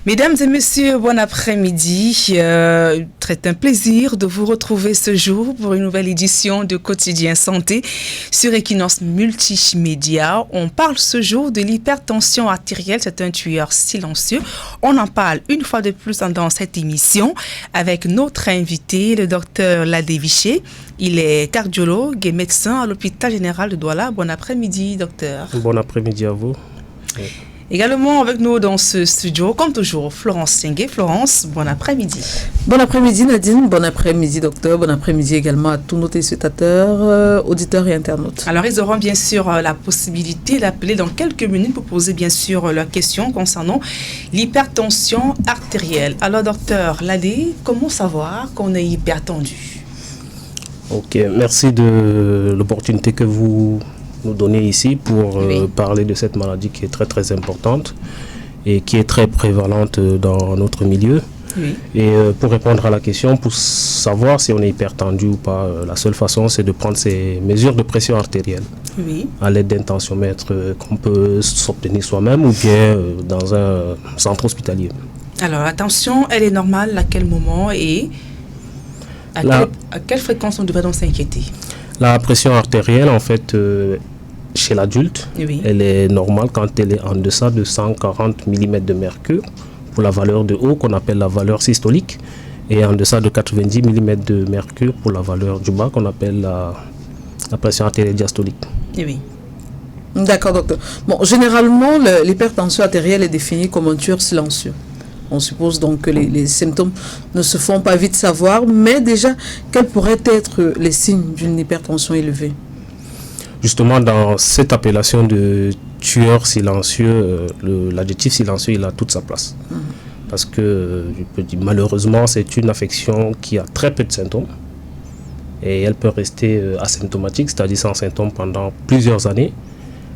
Mesdames et messieurs, bon après-midi. Très un plaisir de vous retrouver ce jour pour une nouvelle édition de Quotidien Santé sur Equinox Multimédia. On parle ce jour de l'hypertension artérielle, c'est un tueur silencieux. On en parle une fois de plus dans cette émission avec notre invité, le docteur Ladé Viché. Il est cardiologue et médecin à l'hôpital général de Douala. Bon après-midi, docteur. Bon après-midi à vous. Également avec nous dans ce studio, comme toujours, Florence Sengue. Florence, bon après-midi. Bon après-midi Nadine, bon après-midi docteur, bon après-midi également à tous nos téléspectateurs, auditeurs et internautes. Alors ils auront bien sûr la possibilité d'appeler dans quelques minutes pour poser bien sûr leurs questions concernant l'hypertension artérielle. Alors docteur Ladé, comment savoir qu'on est hypertendu? Ok, merci de l'opportunité que vous nous donner ici pour parler de cette maladie qui est très très importante et qui est très prévalente dans notre milieu. Oui. Et pour répondre à la question, pour savoir si on est hypertendu ou pas, la seule façon c'est de prendre ces mesures de pression artérielle à l'aide d'un tensiomètre qu'on peut s'obtenir soi-même ou bien dans un centre hospitalier. Alors la tension, elle est normale à quel moment et à quelle fréquence on devrait donc s'inquiéter? La pression artérielle, en fait, chez l'adulte, elle est normale quand elle est en deçà de 140 mm de mercure pour la valeur de haut qu'on appelle la valeur systolique et en deçà de 90 mm de mercure pour la valeur du bas qu'on appelle la pression artérielle diastolique. Oui. D'accord, docteur. Bon, généralement, l'hypertension artérielle est définie comme un tueur silencieux. On suppose donc que les symptômes ne se font pas vite savoir, mais déjà, quels pourraient être les signes d'une hypertension élevée? Justement, dans cette appellation de tueur silencieux, l'adjectif silencieux, il a toute sa place. Parce que, je peux dire, malheureusement, c'est une affection qui a très peu de symptômes et elle peut rester asymptomatique, c'est-à-dire sans symptômes pendant plusieurs années.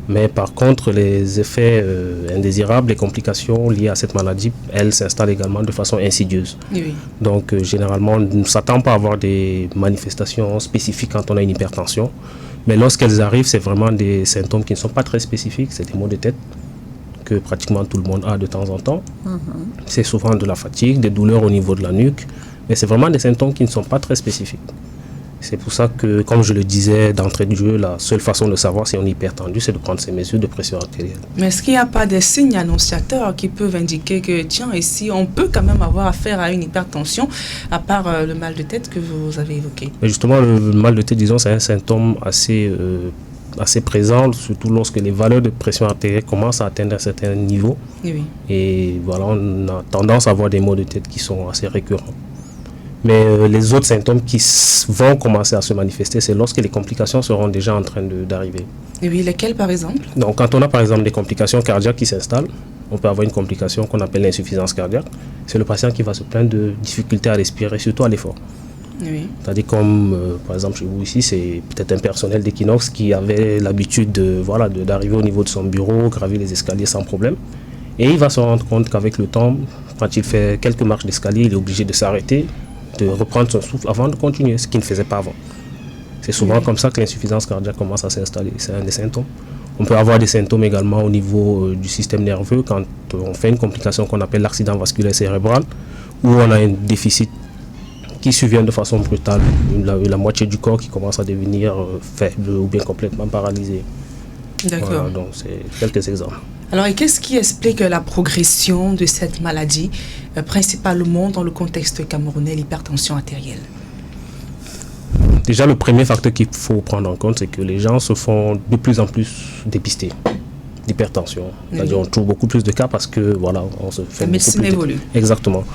Mais par contre, les effets indésirables, les complications liées à cette maladie, elles s'installent également de façon insidieuse. Oui. Donc, généralement, on ne s'attend pas à avoir des manifestations spécifiques quand on a une hypertension. Mais lorsqu'elles arrivent, c'est vraiment des symptômes qui ne sont pas très spécifiques. C'est des maux de tête que pratiquement tout le monde a de temps en temps. C'est souvent de la fatigue, des douleurs au niveau de la nuque. Mais c'est vraiment des symptômes qui ne sont pas très spécifiques. C'est pour ça que, comme je le disais d'entrée de jeu, la seule façon de savoir si on est hypertendu, c'est de prendre ces mesures de pression artérielle. Mais est-ce qu'il n'y a pas des signes annonciateurs qui peuvent indiquer que, tiens, ici, on peut quand même avoir affaire à une hypertension, à part le mal de tête que vous avez évoqué? Mais justement, le mal de tête, disons, c'est un symptôme assez présent, surtout lorsque les valeurs de pression artérielle commencent à atteindre un certain niveau. Oui. Et voilà, on a tendance à avoir des maux de tête qui sont assez récurrents. Mais les autres symptômes qui vont commencer à se manifester, c'est lorsque les complications seront déjà en train d'arriver. Et oui, lesquelles par exemple? Donc quand on a par exemple des complications cardiaques qui s'installent, on peut avoir une complication qu'on appelle l'insuffisance cardiaque. C'est le patient qui va se plaindre de difficultés à respirer, surtout à l'effort. Oui. C'est-à-dire comme par exemple chez vous ici, c'est peut-être un personnel d'Equinox qui avait l'habitude d'arriver au niveau de son bureau, gravir les escaliers sans problème. Et il va se rendre compte qu'avec le temps, quand il fait quelques marches d'escalier, il est obligé de s'arrêter, de reprendre son souffle avant de continuer, ce qu'il ne faisait pas avant. C'est souvent comme ça que l'insuffisance cardiaque commence à s'installer. C'est un des symptômes. On peut avoir des symptômes également au niveau du système nerveux quand on fait une complication qu'on appelle l'accident vasculaire cérébral, où on a un déficit qui survient de façon brutale, la moitié du corps qui commence à devenir faible ou bien complètement paralysé. D'accord. Voilà, donc c'est quelques exemples. Alors, et qu'est-ce qui explique la progression de cette maladie, principalement dans le contexte camerounais, l'hypertension artérielle? Déjà, le premier facteur qu'il faut prendre en compte, c'est que les gens se font de plus en plus dépister d'hypertension. C'est-à-dire on trouve beaucoup plus de cas parce que, voilà, on se fait... La médecine évolue. Exactement.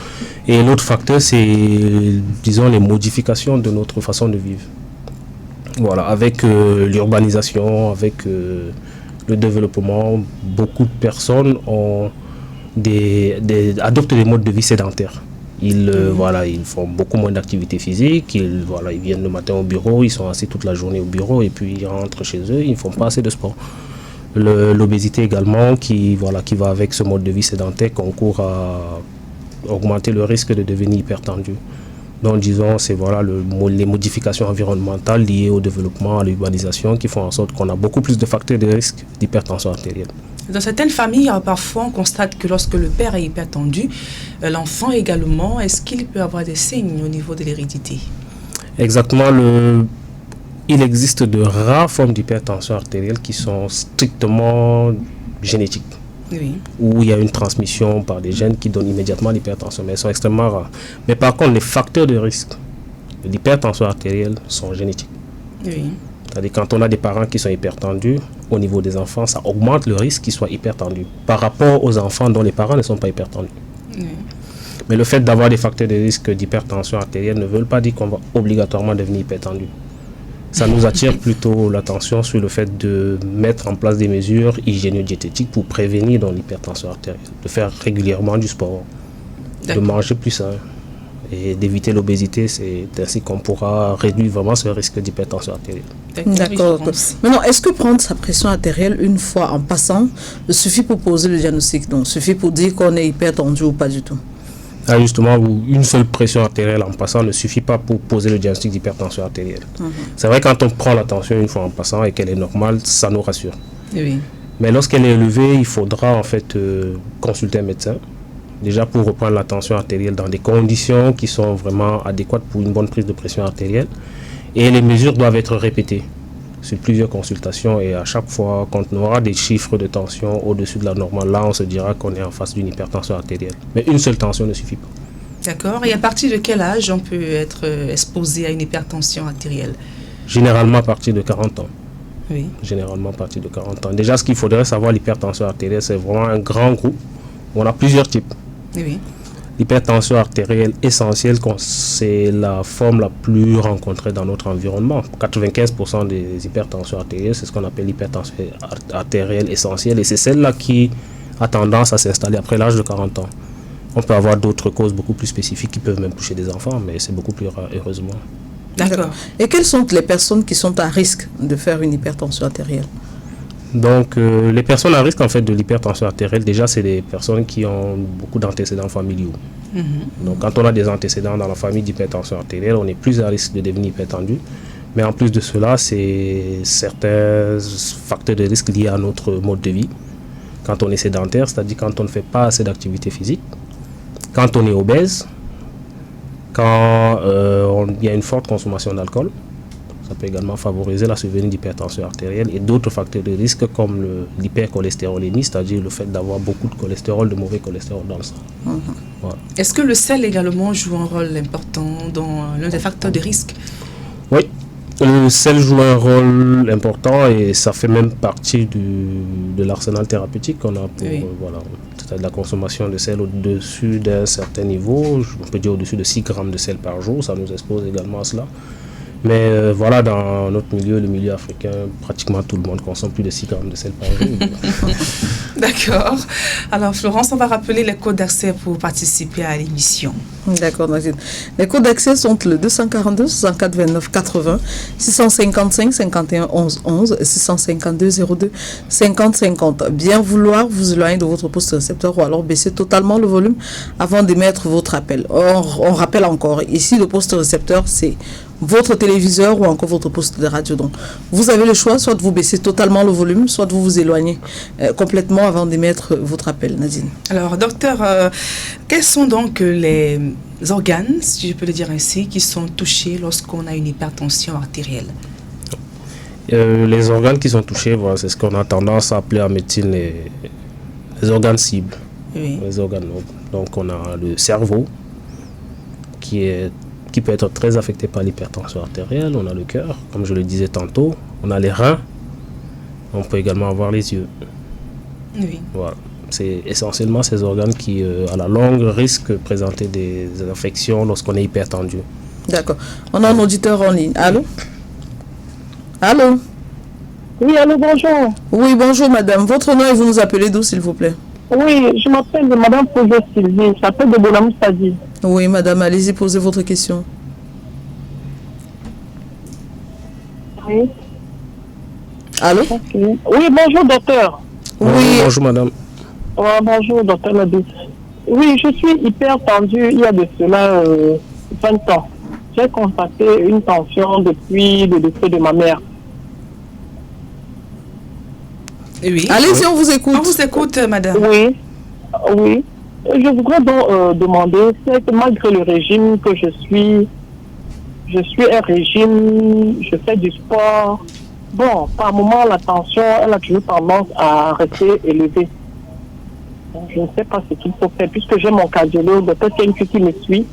Et l'autre facteur, c'est, disons, les modifications de notre façon de vivre. Voilà, avec l'urbanisation, avec... le développement, beaucoup de personnes adoptent des modes de vie sédentaires. Ils font beaucoup moins d'activité physique, ils viennent le matin au bureau, ils sont assis toute la journée au bureau et puis ils rentrent chez eux, ils ne font pas assez de sport. L'obésité également qui va avec ce mode de vie sédentaire concourt à augmenter le risque de devenir hypertendu. Donc disons, c'est les modifications environnementales liées au développement, à l'urbanisation qui font en sorte qu'on a beaucoup plus de facteurs de risque d'hypertension artérielle. Dans certaines familles, parfois, on constate que lorsque le père est hypertendu, l'enfant également, est-ce qu'il peut avoir des signes au niveau de l'hérédité? Exactement. Il existe de rares formes d'hypertension artérielle qui sont strictement génétiques. Oui. Où il y a une transmission par des gènes qui donnent immédiatement l'hypertension, mais elles sont extrêmement rares. Mais par contre, les facteurs de risque de l'hypertension artérielle sont génétiques. Oui. C'est-à-dire quand on a des parents qui sont hypertendus, au niveau des enfants, ça augmente le risque qu'ils soient hypertendus par rapport aux enfants dont les parents ne sont pas hypertendus. Oui. Mais le fait d'avoir des facteurs de risque d'hypertension artérielle ne veut pas dire qu'on va obligatoirement devenir hypertendu. Ça nous attire plutôt l'attention sur le fait de mettre en place des mesures hygiéno-diététiques pour prévenir dans l'hypertension artérielle, de faire régulièrement du sport, de manger plus sain et d'éviter l'obésité. C'est ainsi qu'on pourra réduire vraiment ce risque d'hypertension artérielle. D'accord. Maintenant, est-ce que prendre sa pression artérielle une fois en passant suffit pour poser le diagnostic? Donc, suffit pour dire qu'on est hypertendu ou pas du tout? Ah, justement, une seule pression artérielle en passant ne suffit pas pour poser le diagnostic d'hypertension artérielle. C'est vrai, quand on prend la tension une fois en passant et qu'elle est normale, ça nous rassure. Oui. Mais lorsqu'elle est élevée, il faudra en fait consulter un médecin. Déjà pour reprendre la tension artérielle dans des conditions qui sont vraiment adéquates pour une bonne prise de pression artérielle. Et les mesures doivent être répétées sur plusieurs consultations, et à chaque fois quand on aura des chiffres de tension au-dessus de la normale, là on se dira qu'on est en face d'une hypertension artérielle. Mais une seule tension ne suffit pas. D'accord. Et à partir de quel âge on peut être exposé à une hypertension artérielle? Généralement à partir de 40 ans. Oui. Généralement à partir de 40 ans. Déjà, ce qu'il faudrait savoir, l'hypertension artérielle, c'est vraiment un grand groupe. On a plusieurs types. Oui. L'hypertension artérielle essentielle, c'est la forme la plus rencontrée dans notre environnement. 95% des hypertensions artérielles, c'est ce qu'on appelle l'hypertension artérielle essentielle, et c'est celle-là qui a tendance à s'installer après l'âge de 40 ans. On peut avoir d'autres causes beaucoup plus spécifiques qui peuvent même toucher des enfants, mais c'est beaucoup plus rare, heureusement. D'accord. Et quelles sont les personnes qui sont à risque de faire une hypertension artérielle? Donc, les personnes à risque en fait de l'hypertension artérielle, déjà, c'est des personnes qui ont beaucoup d'antécédents familiaux. Donc, quand on a des antécédents dans la famille d'hypertension artérielle, on est plus à risque de devenir hypertendu. Mais en plus de cela, c'est certains facteurs de risque liés à notre mode de vie. Quand on est sédentaire, c'est-à-dire quand on ne fait pas assez d'activité physique, quand on est obèse, quand il y a une forte consommation d'alcool. Ça peut également favoriser la survenue d'hypertension artérielle, et d'autres facteurs de risque comme l'hypercholestérolémie, c'est-à-dire le fait d'avoir beaucoup de cholestérol, de mauvais cholestérol dans le sang. Voilà. Est-ce que le sel également joue un rôle important dans l'un des facteurs de risque? Oui, le sel joue un rôle important, et ça fait même partie de l'arsenal thérapeutique qu'on a pour c'est-à-dire la consommation de sel au-dessus d'un certain niveau. On peut dire au-dessus de 6 grammes de sel par jour, ça nous expose également à cela. Mais voilà, dans notre milieu, le milieu africain, pratiquement tout le monde consomme plus de 6 grammes de sel par jour. D'accord. Alors, Florence, on va rappeler les codes d'accès pour participer à l'émission. D'accord, Nadine. Les codes d'accès sont le 242 64 29 80, 655 51 11 11 et 652 02 50 50. Bien vouloir vous éloigner de votre poste récepteur ou alors baisser totalement le volume avant d'émettre votre appel. On rappelle encore, ici le poste récepteur, c'est votre téléviseur ou encore votre poste de radio. Donc, vous avez le choix, soit de vous baisser totalement le volume, soit de vous éloigner complètement avant d'émettre votre appel, Nadine. Alors, docteur, quels sont donc les organes, si je peux le dire ainsi, qui sont touchés lorsqu'on a une hypertension artérielle? Les organes qui sont touchés, voilà, c'est ce qu'on a tendance à appeler en médecine les organes cibles. Oui. Les organes nobles. Donc, on a le cerveau qui peut être très affecté par l'hypertension artérielle. On a le cœur, comme je le disais tantôt. On a les reins. On peut également avoir les yeux. Oui. Voilà. C'est essentiellement ces organes qui, à la longue, risquent de présenter des infections lorsqu'on est hypertendu. D'accord. On a un auditeur en ligne. Allô? Allô? Oui, allô, bonjour. Oui, bonjour madame. Votre nom et vous nous appelez d'où, s'il vous plaît? Oui, je m'appelle madame Posé Sylvie. Je m'appelle de Bonamou-Stadi. Oui, madame, allez-y, posez votre question. Oui. Allô? Okay. Oui, bonjour, docteur. Oui. Bonjour, madame. Bonjour, docteur Nabi. Oui, je suis hyper tendue il y a de cela 20 ans. J'ai constaté une tension depuis le décès de ma mère. Oui. Allez-y, on vous écoute. On vous écoute, madame. Oui, oui. Je voudrais donc demander, c'est que malgré le régime que je suis un régime, je fais du sport. Bon, par moment, la tension, elle a toujours tendance à rester élevée. Je ne sais pas ce qu'il faut faire, puisque j'ai mon cardiologue, peut-être qu'il y a une fille qui me suit.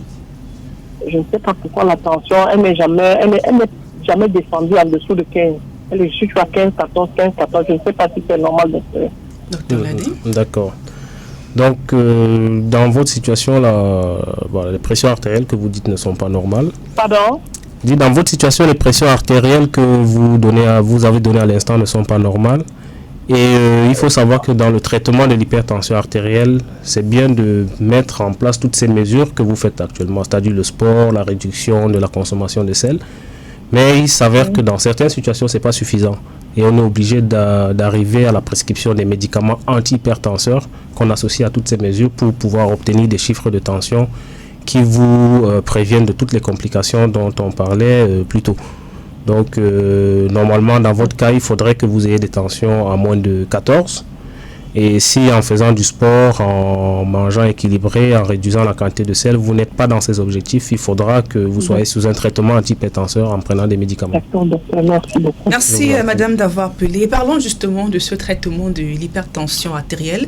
Je ne sais pas pourquoi la tension, elle n'est jamais descendue en dessous de 15. Elle est juste à 15, 14, 15, 14. Je ne sais pas si c'est normal de faire. Docteur Ladi. D'accord. Donc, dans votre situation, là, voilà, les pressions artérielles que vous dites ne sont pas normales. Pardon? Dans votre situation, les pressions artérielles que vous avez données à l'instant ne sont pas normales. Et il faut savoir que dans le traitement de l'hypertension artérielle, c'est bien de mettre en place toutes ces mesures que vous faites actuellement, c'est-à-dire le sport, la réduction de la consommation de sel. Mais il s'avère que dans certaines situations, ce n'est pas suffisant. Et on est obligé d'arriver à la prescription des médicaments antihypertenseurs qu'on associe à toutes ces mesures pour pouvoir obtenir des chiffres de tension qui vous préviennent de toutes les complications dont on parlait plus tôt. Donc, normalement, dans votre cas, il faudrait que vous ayez des tensions à moins de 14. Et si en faisant du sport, en mangeant équilibré, en réduisant la quantité de sel, vous n'êtes pas dans ces objectifs, il faudra que vous soyez sous un traitement antihypertenseur en prenant des médicaments. D'accord, docteur, merci beaucoup. Merci, madame, d'avoir appelé. Parlons justement de ce traitement de l'hypertension artérielle.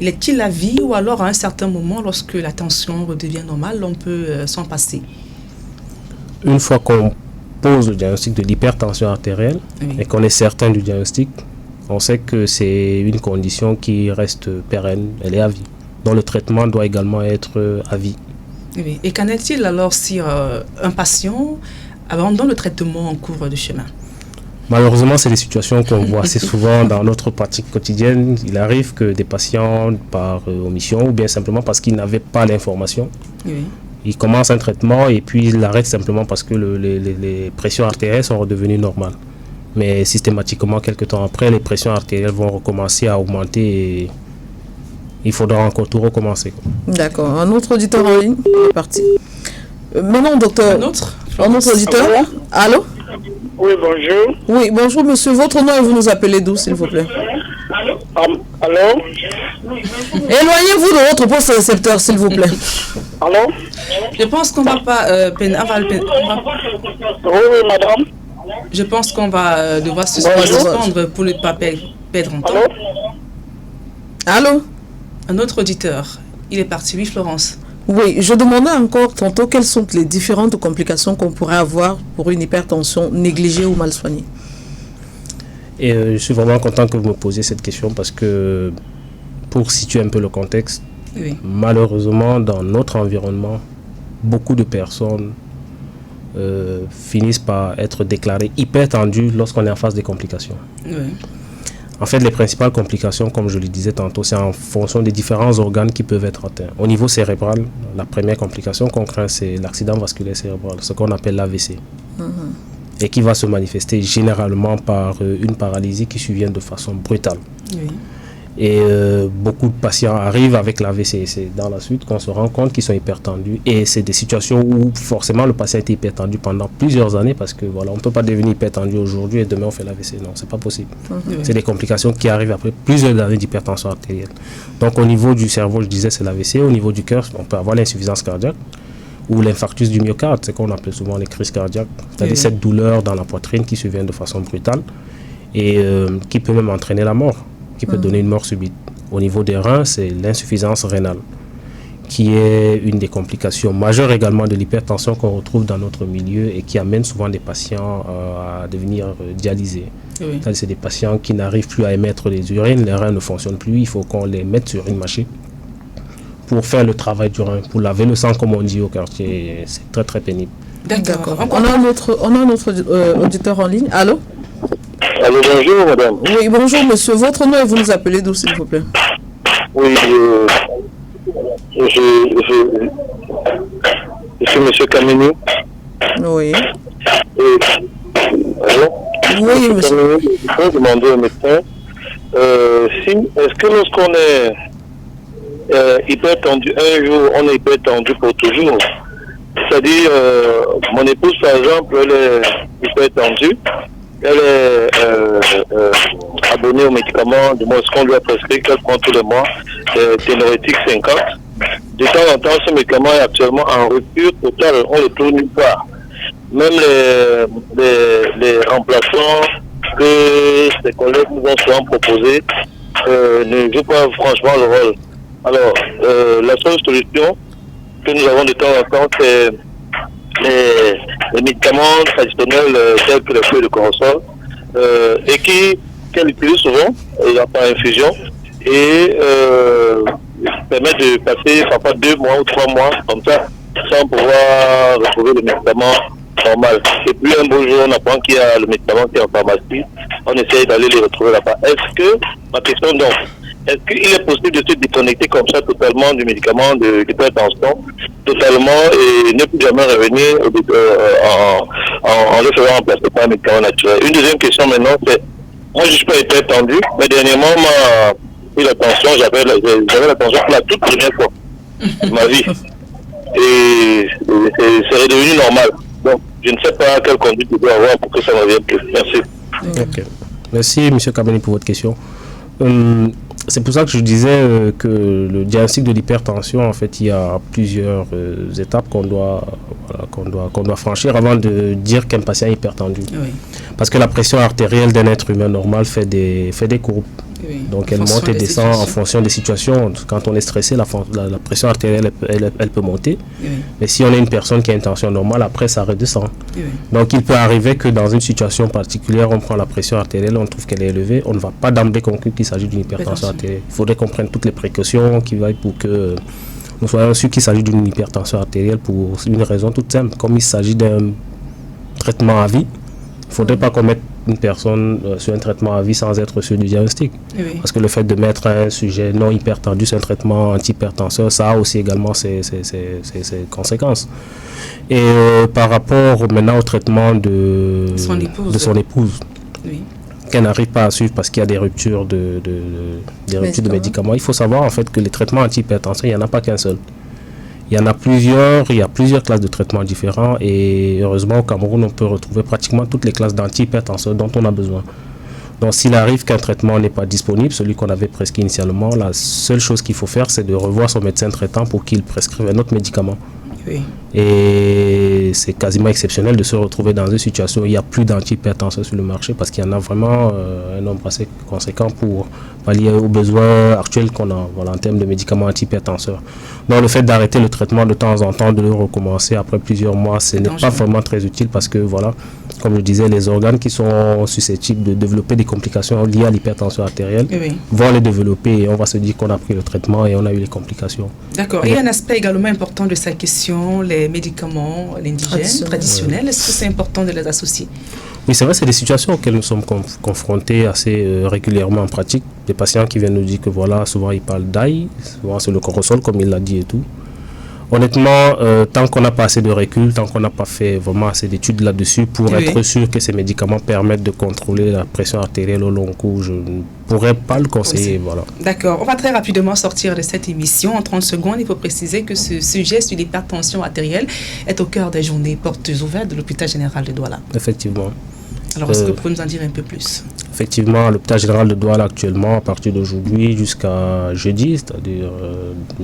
Est-il à vie ou alors à un certain moment, lorsque la tension redevient normale, on peut s'en passer? Une fois qu'on pose le diagnostic de l'hypertension artérielle et qu'on est certain du diagnostic, on sait que c'est une condition qui reste pérenne, elle est à vie. Donc le traitement doit également être à vie. Oui. Et qu'en est-il alors si un patient abandonne le traitement en cours de chemin? Malheureusement, c'est des situations qu'on voit assez souvent dans notre pratique quotidienne. Il arrive que des patients, par omission ou bien simplement parce qu'ils n'avaient pas l'information, ils commencent un traitement et puis ils l'arrêtent simplement parce que les pressions artérielles sont redevenues normales. Mais systématiquement, quelques temps après, les pressions artérielles vont recommencer à augmenter et il faudra encore tout recommencer. D'accord. Un autre auditeur en ligne est parti. Maintenant, docteur. Un autre auditeur. Allô? Oui, bonjour. Oui, bonjour monsieur. Votre nom et vous nous appelez d'où, s'il vous plaît? Allô? Éloignez-vous de votre poste récepteur, s'il vous plaît. Allô? Je pense qu'on va pas... Oui, madame. Je pense qu'on va devoir se suspendre pour ne pas perdre en temps. Allô? Un autre auditeur. Il est parti. Oui, Florence. Oui, je demandais encore tantôt quelles sont les différentes complications qu'on pourrait avoir pour une hypertension négligée ou mal soignée. Et je suis vraiment content que vous me posiez cette question parce que pour situer un peu le contexte, malheureusement dans notre environnement, beaucoup de personnes finissent par être déclarées hypertendues lorsqu'on est en face des complications. En fait, les principales complications, comme je le disais tantôt, c'est en fonction des différents organes qui peuvent être atteints. Au niveau cérébral, la première complication qu'on craint, c'est l'accident vasculaire cérébral, ce qu'on appelle l'AVC. Et qui va se manifester généralement par une paralysie qui survient de façon brutale. Et beaucoup de patients arrivent avec l'AVC. C'est dans la suite qu'on se rend compte qu'ils sont hypertendus. Et c'est des situations où forcément le patient est hypertendu pendant plusieurs années parce que voilà, on ne peut pas devenir hypertendu aujourd'hui et demain on fait l'AVC. Non, c'est pas possible. C'est des complications qui arrivent après plusieurs années d'hypertension artérielle. Donc au niveau du cerveau, je disais, c'est l'AVC. Au niveau du cœur, on peut avoir l'insuffisance cardiaque ou l'infarctus du myocarde, c'est qu'on appelle souvent les crises cardiaques. C'est-à-dire cette douleur dans la poitrine qui survient de façon brutale et qui peut même entraîner la mort, qui peut donner une mort subite. Au niveau des reins, c'est l'insuffisance rénale, qui est une des complications majeures également de l'hypertension qu'on retrouve dans notre milieu et qui amène souvent des patients à devenir dialysés. C'est des patients qui n'arrivent plus à émettre les urines, les reins ne fonctionnent plus, il faut qu'on les mette sur une machine pour faire le travail du rein, pour laver le sang comme on dit au quartier. C'est très très pénible. D'accord. On a un autre auditeur en ligne. Allô? Allô, bonjour madame. Oui, bonjour monsieur. Votre nom et vous nous appelez d'où, s'il vous plaît? Oui, je suis monsieur Kameni. Oui. Allô? Oui, monsieur. Je peux demander au médecin est-ce que lorsqu'on est hypertendu, un jour on est hypertendu pour toujours? C'est-à-dire, mon épouse par exemple, elle est hypertendue. Elle est abonné aux médicaments, du moins ce qu'on lui a prescrit, qu'elle prend tous les mois, Ténorétique 50. De temps en temps, ce médicament est actuellement en rupture totale, on le trouve nulle part. Même les remplaçants que ses collègues nous ont souvent proposés ne jouent pas franchement le rôle. Alors, la seule solution que nous avons de temps en temps, c'est les médicaments traditionnels tels que les feuilles de cortisol et qu'elle utilise souvent par infusion et permet de passer parfois 2 mois ou 3 mois comme ça sans pouvoir retrouver le médicament normal. Et puis un beau jour on apprend qu'il y a le médicament qui est en pharmacie, on essaye d'aller les retrouver là-bas. Est-ce que, ma question donc, est-ce qu'il est possible de se déconnecter comme ça totalement du médicament d'hypertension, totalement, et ne plus jamais revenir en le faisant remplacer par un médicament naturel? Une deuxième question maintenant, c'est, moi je suis pas hypertendu, mais dernièrement on m'a pris la tension, j'avais la tension pour la toute première fois de ma vie. Et c'est redevenu normal. Donc je ne sais pas quelle conduite je dois avoir pour que ça ne revienne plus. Merci. Ok. Merci M. Kameni pour votre question. C'est pour ça que je disais que le diagnostic de l'hypertension, en fait, il y a plusieurs étapes qu'on doit franchir avant de dire qu'un patient est hypertendu. Oui. Parce que la pression artérielle d'un être humain normal fait des courbes. Oui. Donc elle monte et descend en fonction des situations. Quand on est stressé, la pression artérielle, elle peut monter. Oui. Mais si on est une personne qui a une tension normale, après ça redescend. Oui. Donc il peut arriver que dans une situation particulière, on prend la pression artérielle, on trouve qu'elle est élevée, on ne va pas d'emblée conclure qu'il s'agit d'une hypertension artérielle. Il faudrait qu'on prenne toutes les précautions qui vaillent pour que nous soyons sûrs qu'il s'agit d'une hypertension artérielle pour une raison toute simple. Comme il s'agit d'un traitement à vie, il ne faudrait pas qu'on mette une personne sur un traitement à vie sans être sûr du diagnostic. Oui. Parce que le fait de mettre un sujet non hypertendu sur un traitement antihypertenseur, ça a aussi également ses conséquences. Et par rapport maintenant au traitement de son épouse, oui, qu'elle n'arrive pas à suivre parce qu'il y a des ruptures de médicaments, il faut savoir en fait que les traitements antihypertenseurs, il n'y en a pas qu'un seul. Il y en a plusieurs, il y a plusieurs classes de traitements différents et heureusement au Cameroun on peut retrouver pratiquement toutes les classes d'antihypertenseurs dont on a besoin. Donc s'il arrive qu'un traitement n'est pas disponible, celui qu'on avait prescrit initialement, la seule chose qu'il faut faire c'est de revoir son médecin traitant pour qu'il prescrive un autre médicament. Oui. Et c'est quasiment exceptionnel de se retrouver dans une situation où il n'y a plus d'antihypertenseurs sur le marché parce qu'il y en a vraiment un nombre assez conséquent pour pallier aux besoins actuels qu'on a en termes de médicaments antihypertenseurs. Donc le fait d'arrêter le traitement de temps en temps, de le recommencer après plusieurs mois, ce n'est pas vraiment très utile parce que comme je disais, les organes qui sont susceptibles de développer des complications liées à l'hypertension artérielle vont les développer et on va se dire qu'on a pris le traitement et on a eu les complications. D'accord. Il y a un aspect également important de sa question, les médicaments indigènes, traditionnels. Est-ce que c'est important de les associer? Oui, c'est vrai, c'est des situations auxquelles nous sommes confrontés assez régulièrement en pratique. Des patients qui viennent nous dire que souvent ils parlent d'ail, souvent c'est le cortisol comme il l'a dit et tout. Honnêtement, tant qu'on n'a pas assez de recul, tant qu'on n'a pas fait vraiment assez d'études là-dessus pour être sûr que ces médicaments permettent de contrôler la pression artérielle au long cours, je ne pourrais pas le conseiller. Voilà. D'accord. On va très rapidement sortir de cette émission. En 30 secondes, il faut préciser que ce sujet sur l'hypertension artérielle est au cœur des journées portes ouvertes de l'hôpital général de Douala. Effectivement. Alors, est-ce que vous pouvez nous en dire un peu plus? Effectivement, à l'hôpital général de Douala actuellement, à partir d'aujourd'hui jusqu'à jeudi, c'est-à-dire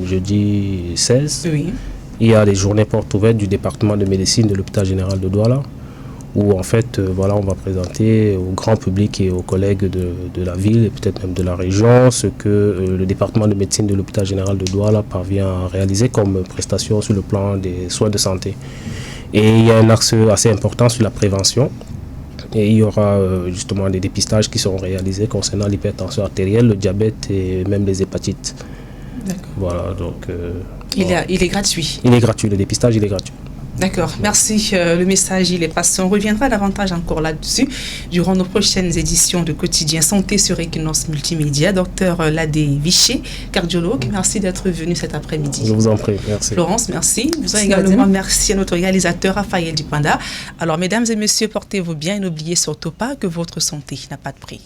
jeudi 16, il y a des journées portes ouvertes du département de médecine de l'hôpital général de Douala, où en fait, on va présenter au grand public et aux collègues de la ville et peut-être même de la région ce que le département de médecine de l'hôpital général de Douala parvient à réaliser comme prestation sur le plan des soins de santé. Et il y a un axe assez important sur la prévention. Et il y aura justement des dépistages qui seront réalisés concernant l'hypertension artérielle, le diabète et même les hépatites. D'accord. Voilà, donc... il est gratuit. Il est gratuit, le dépistage, il est gratuit. D'accord, merci. Le message, il est passé. On reviendra davantage encore là-dessus durant nos prochaines éditions de Quotidien Santé sur Equinox Multimédia. Docteur Ladé Viché, cardiologue, merci d'être venu cet après-midi. Je vous en prie, merci. Florence, merci. Vous également merci à notre réalisateur Raphaël Dipanda. Alors, mesdames et messieurs, portez-vous bien et n'oubliez surtout pas que votre santé n'a pas de prix.